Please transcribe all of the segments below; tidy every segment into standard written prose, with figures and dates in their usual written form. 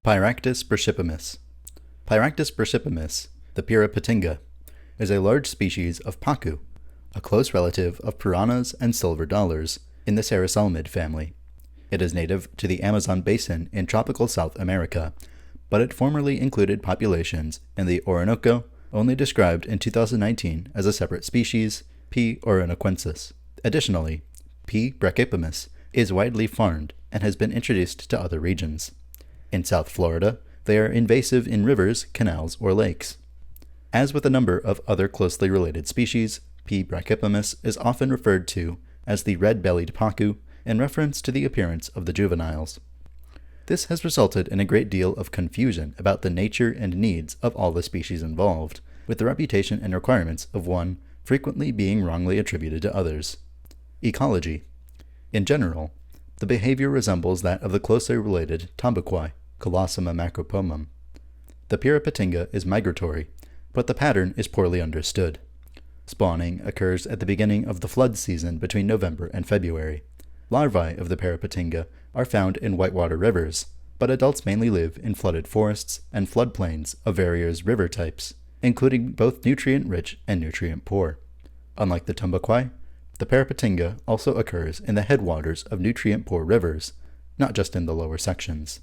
Pyractis brachypomis. Pyractis brachypomis, the Pirapatinga, is a large species of pacu, a close relative of piranhas and silver dollars in the Serrasalmid family. It is native to the Amazon basin in tropical South America, but it formerly included populations in the Orinoco, only described in 2019 as a separate species, P. orinoquensis. Additionally, P. brachypomis is widely farmed and has been introduced to other regions. In South Florida, they are invasive in rivers, canals, or lakes. As with a number of other closely related species, P. brachypomis is often referred to as the red-bellied pacu in reference to the appearance of the juveniles. This has resulted in a great deal of confusion about the nature and needs of all the species involved, with the reputation and requirements of one frequently being wrongly attributed to others. Ecology. In general, the behavior resembles that of the closely related tambuquai, Colossima macropomum. The Pirapatinga is migratory, but the pattern is poorly understood. Spawning occurs at the beginning of the flood season between November and February. Larvae of the Pirapatinga are found in whitewater rivers, but adults mainly live in flooded forests and floodplains of various river types, including both nutrient-rich and nutrient-poor. Unlike the tambuquai, the Pirapatinga also occurs in the headwaters of nutrient-poor rivers, not just in the lower sections.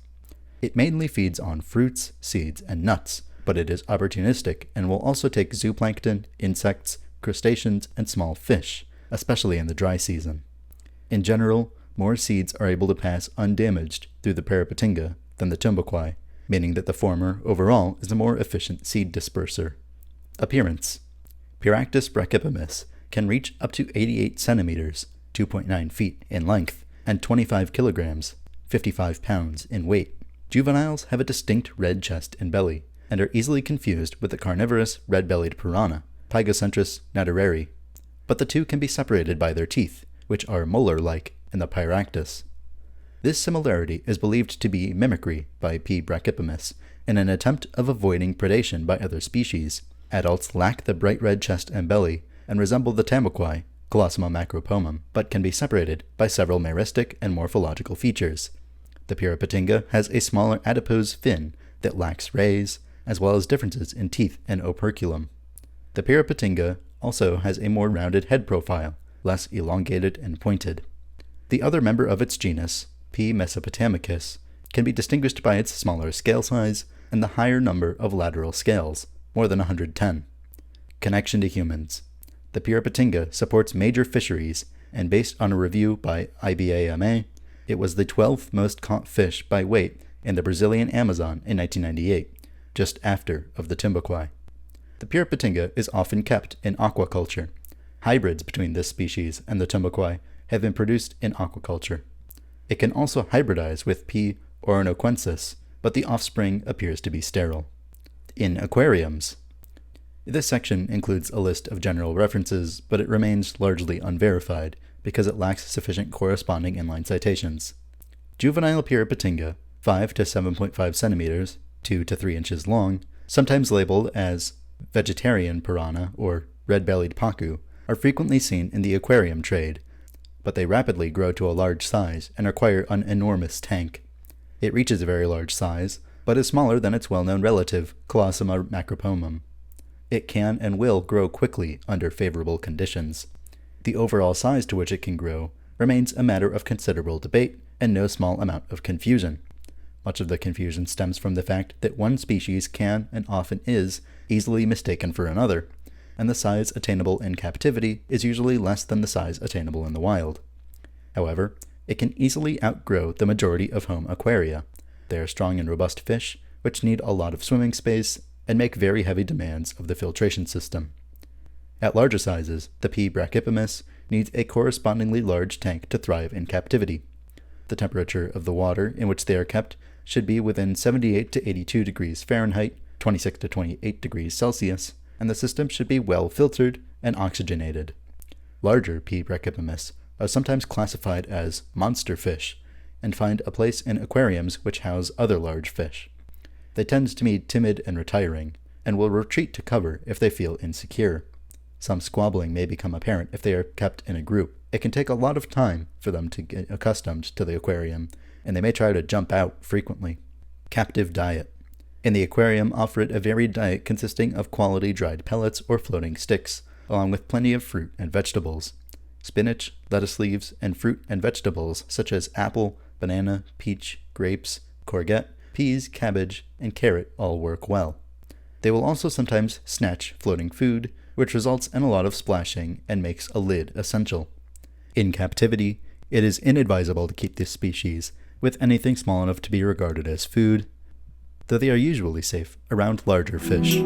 It mainly feeds on fruits, seeds, and nuts, but it is opportunistic and will also take zooplankton, insects, crustaceans, and small fish, especially in the dry season. In general, more seeds are able to pass undamaged through the Pirapatinga than the tambuquai, meaning that the former overall is a more efficient seed disperser. Appearance. Pyractis brachypomis can reach up to 88 centimeters, 2.9 feet in length, and 25 kilograms, 55 pounds in weight. Juveniles have a distinct red chest and belly, and are easily confused with the carnivorous red-bellied piranha, Pygocentris natureri, but the two can be separated by their teeth, which are molar-like in the Pyractis. This similarity is believed to be mimicry by P. brachypomis in an attempt of avoiding predation by other species. Adults lack the bright red chest and belly and resemble the tambuquai, Colossima macropomum, but can be separated by several meristic and morphological features. The Pirapatinga has a smaller adipose fin that lacks rays, as well as differences in teeth and operculum. The Pirapatinga also has a more rounded head profile, less elongated and pointed. The other member of its genus, P. mesopotamicus, can be distinguished by its smaller scale size and the higher number of lateral scales, more than 110. Connection to humans. The Pirapatinga supports major fisheries, and based on a review by IBAMA, it was the 12th most caught fish by weight in the Brazilian Amazon in 1998, just after of the tambuquai. The Pirapatinga is often kept in aquaculture. Hybrids between this species and the tambuquai have been produced in aquaculture. It can also hybridize with P. orinoquensis, but the offspring appears to be sterile. In aquariums. This section includes a list of general references, but it remains largely unverified because it lacks sufficient corresponding inline citations. Juvenile Pirapatinga, 5 to 7.5 centimeters, 2 to 3 inches long, sometimes labeled as vegetarian piranha or red-bellied pacu, are frequently seen in the aquarium trade, but they rapidly grow to a large size and require an enormous tank. It reaches a very large size, but is smaller than its well-known relative, Colossima macropomum. It can and will grow quickly under favorable conditions. The overall size to which it can grow remains a matter of considerable debate and no small amount of confusion. Much of the confusion stems from the fact that one species can, and often is, easily mistaken for another, and the size attainable in captivity is usually less than the size attainable in the wild. However, it can easily outgrow the majority of home aquaria. They are strong and robust fish, which need a lot of swimming space and make very heavy demands of the filtration system. At larger sizes, the P. brachypomis needs a correspondingly large tank to thrive in captivity. The temperature of the water in which they are kept should be within 78 to 82 degrees Fahrenheit, 26 to 28 degrees Celsius, and the system should be well filtered and oxygenated. Larger P. brachypomis are sometimes classified as monster fish and find a place in aquariums which house other large fish. They tend to be timid and retiring, and will retreat to cover if they feel insecure. Some squabbling may become apparent if they are kept in a group. It can take a lot of time for them to get accustomed to the aquarium, and they may try to jump out frequently. Captive diet. In the aquarium, offer it a varied diet consisting of quality dried pellets or floating sticks, along with plenty of fruit and vegetables. Spinach, lettuce leaves, and fruit and vegetables such as apple, banana, peach, grapes, courgette, peas, cabbage, and carrot all work well. They will also sometimes snatch floating food, which results in a lot of splashing and makes a lid essential. In captivity, it is inadvisable to keep this species with anything small enough to be regarded as food, though they are usually safe around larger fish.